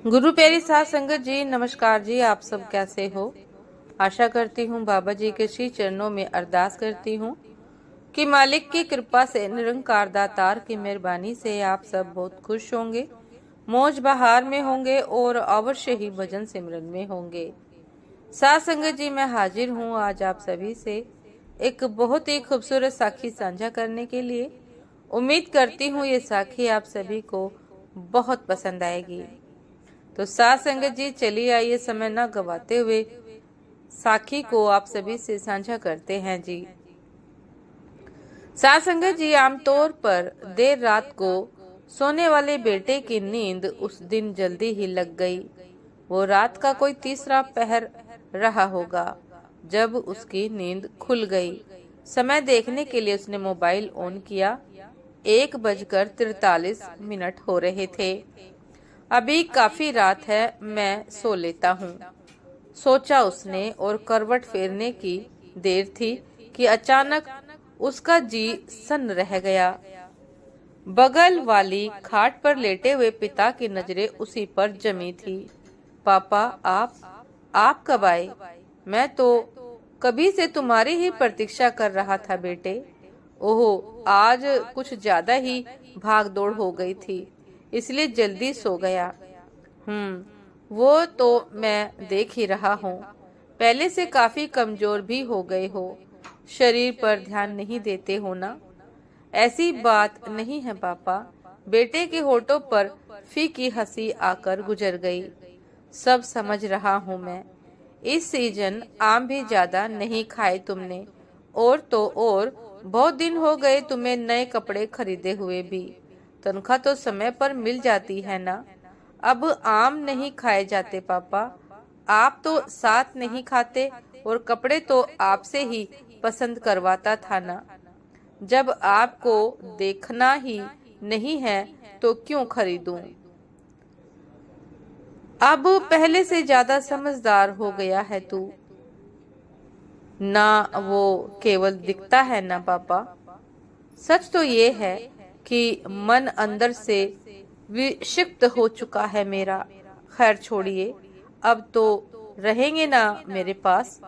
गुरु प्यारी साध संगत जी, नमस्कार जी। आप सब कैसे हो? आशा करती हूँ बाबा जी के श्री चरणों में अरदास करती हूँ कि मालिक की कृपा से, निरंकार दातार की मेहरबानी से आप सब बहुत खुश होंगे, मौज बहार में होंगे और अवश्य ही भजन सिमरन में होंगे। साध संगत जी, मैं हाजिर हूँ आज आप सभी से एक बहुत ही खूबसूरत साखी साझा करने के लिए। उम्मीद करती हूँ ये साखी आप सभी को बहुत पसंद आएगी। तो साथ संगत जी, चलिए आइए समय न गवाते हुए साखी को आप सभी से साझा करते हैं जी। साथ संगत जी, आमतौर पर देर रात को सोने वाले बेटे की नींद उस दिन जल्दी ही लग गई। वो रात का कोई तीसरा पहर रहा होगा जब उसकी नींद खुल गई। समय देखने के लिए उसने मोबाइल ऑन किया। 1:43 हो रहे थे। अभी काफी रात है, मैं सो लेता हूँ, सोचा उसने, और करवट फेरने की देर थी कि अचानक उसका जी सन्न रह गया। बगल वाली खाट पर लेटे हुए पिता की नजरें उसी पर जमी थी। पापा, आप कब आए? मैं तो कभी से तुम्हारी ही प्रतीक्षा कर रहा था बेटे। ओहो, आज कुछ ज्यादा ही भाग दौड़ हो गई थी, इसलिए जल्दी सो गया। वो तो मैं देख ही रहा हूँ। पहले से काफी कमजोर भी हो गए हो, शरीर पर ध्यान नहीं देते हो ना? ऐसी बात नहीं है पापा। बेटे के होठों पर फीकी हंसी आकर गुजर गई। सब समझ रहा हूँ मैं। इस सीजन आम भी ज्यादा नहीं खाए तुमने, और तो और बहुत दिन हो गए तुम्हें नए कपड़े खरीदे हुए भी। तनख्वाह तो समय पर मिल जाती है ना? अब आम नहीं खाए जाते पापा। आप तो साथ नहीं खाते, और कपड़े तो आपसे ही पसंद करवाता था ना। जब आपको देखना ही नहीं है तो क्यों खरीदूं? अब पहले से ज्यादा समझदार हो गया है तू ना। वो केवल दिखता है ना पापा। सच तो ये है कि मन अंदर से विक्षिप्त हो चुका है मेरा। खैर छोड़िए, अब तो रहेंगे ना मेरे पास?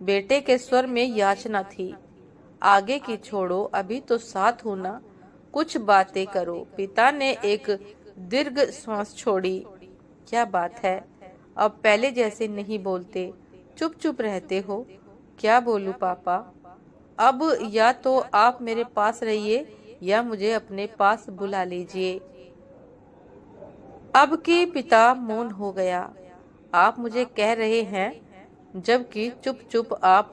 बेटे के स्वर में याचना थी। आगे की छोड़ो, अभी तो साथ हूं ना, कुछ बातें करो। पिता ने एक दीर्घ श्वास छोड़ी। क्या बात है? अब पहले जैसे नहीं बोलते, चुप चुप रहते हो। क्या बोलूं पापा? अब या तो आप मेरे पास रहिए या मुझे अपने पास बुला लीजिए। अब के पिता मौन हो गया। आप मुझे कह रहे हैं, जबकि चुप चुप आप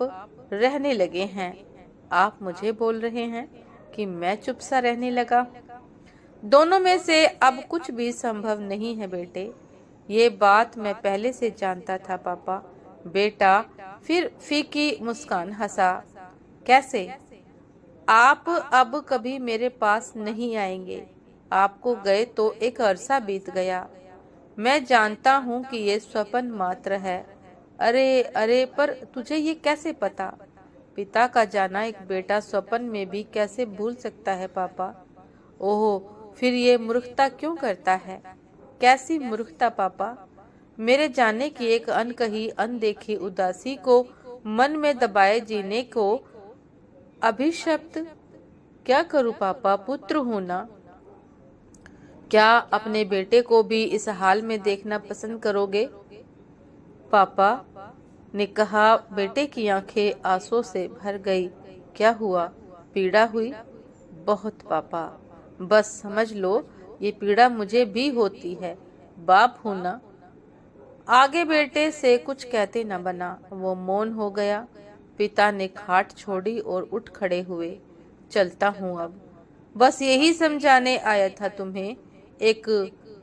रहने लगे हैं। आप मुझे बोल रहे हैं कि मैं चुप सा रहने लगा। दोनों में से अब कुछ भी संभव नहीं है बेटे। ये बात मैं पहले से जानता था पापा। बेटा फिर फीकी मुस्कान हंसा। कैसे? आप अब कभी मेरे पास नहीं आएंगे। आपको गए तो एक अरसा बीत गया। मैं जानता हूँ कि ये स्वप्न मात्र है। अरे अरे, पर तुझे ये कैसे पता? पिता का जाना एक बेटा स्वप्न में भी कैसे भूल सकता है पापा? ओहो, फिर ये मूर्खता क्यों करता है? कैसी मूर्खता पापा? मेरे जाने की एक अनकही अनदेखी उदासी को मन में दबाए जीने को अभिशप्त क्या करूं पापा? पुत्र हूं ना। क्या अपने बेटे को भी इस हाल में देखना पसंद करोगे? पापा ने कहा। बेटे की आंखें आंसू से भर गई। क्या हुआ? पीड़ा हुई? बहुत पापा। बस समझ लो, ये पीड़ा मुझे भी होती है। बाप हूं ना। आगे बेटे से कुछ कहते न बना। वो मौन हो गया। पिता ने खाट छोड़ी और उठ खड़े हुए। चलता हूँ अब। बस यही समझाने आया था तुम्हें। एक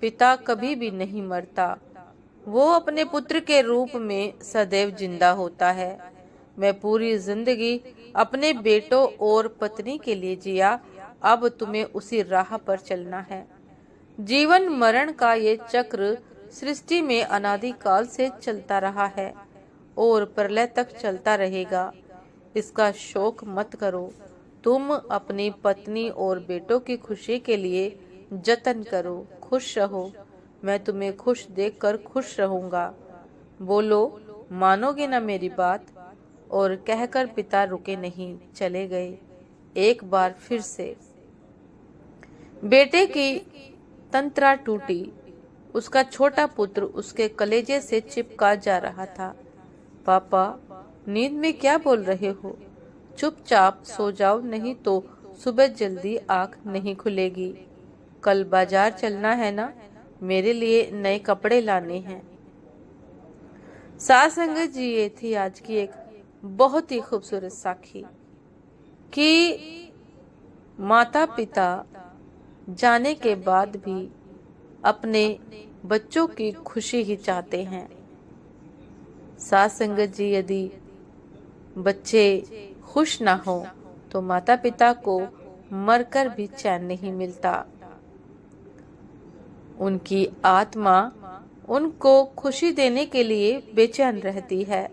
पिता कभी भी नहीं मरता। वो अपने पुत्र के रूप में सदैव जिंदा होता है। मैं पूरी जिंदगी अपने बेटों और पत्नी के लिए जिया। अब तुम्हें उसी राह पर चलना है। जीवन मरण का ये चक्र सृष्टि में अनादिकाल से चलता रहा है और प्रलय तक चलता रहेगा। इसका शोक मत करो। तुम अपनी पत्नी और बेटों की खुशी के लिए जतन करो। खुश रहो। मैं तुम्हें खुश देखकर खुश रहूंगा। बोलो, मानोगे ना मेरी बात? और कहकर पिता रुके नहीं, चले गए। एक बार फिर से बेटे की तंत्रा टूटी। उसका छोटा पुत्र उसके कलेजे से चिपका जा रहा था। पापा, नींद में क्या बोल रहे हो? चुपचाप सो जाओ, नहीं तो सुबह जल्दी आंख नहीं खुलेगी। कल बाजार चलना है ना, मेरे लिए नए कपड़े लाने हैं। साथ संगत जी, ये थी आज की एक बहुत ही खूबसूरत साखी कि माता पिता जाने के बाद भी अपने बच्चों की खुशी ही चाहते हैं। साथ संगत जी, यदि बच्चे खुश ना हो तो माता पिता को मरकर भी चैन नहीं मिलता। उनकी आत्मा उनको खुशी देने के लिए बेचैन रहती है।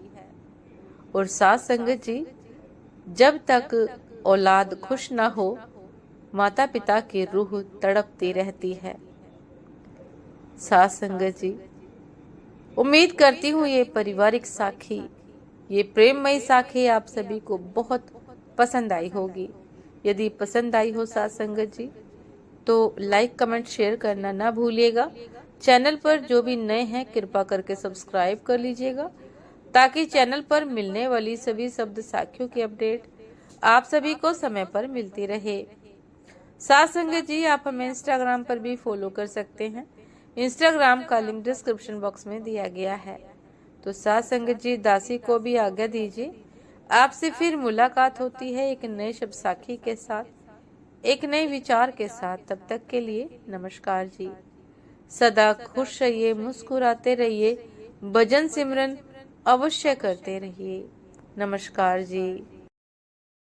और साथ संगत जी, जब तक औलाद खुश ना हो, माता पिता की रूह तड़पती रहती है। साथ संगत जी, उम्मीद करती हूँ ये पारिवारिक साखी, ये प्रेममयी साखी आप सभी को बहुत पसंद आई होगी। यदि पसंद आई हो साथ संगत जी, तो लाइक कमेंट शेयर करना ना भूलिएगा। चैनल पर जो भी नए हैं कृपा करके सब्सक्राइब कर लीजिएगा, ताकि चैनल पर मिलने वाली सभी शब्द साखियों की अपडेट आप सभी को समय पर मिलती रहे। साथ संगत जी, आप हमें इंस्टाग्राम पर भी फॉलो कर सकते हैं। इंस्टाग्राम का लिंक डिस्क्रिप्शन बॉक्स में दिया गया है। तो साथ संगत जी, दासी को भी आज्ञा दीजिए। आपसे फिर मुलाकात होती है एक नए शब्द साखी के साथ, एक नए विचार के साथ। तब तक के लिए नमस्कार जी। सदा खुश रहिए, मुस्कुराते रहिए, भजन सिमरन अवश्य करते रहिए। नमस्कार जी।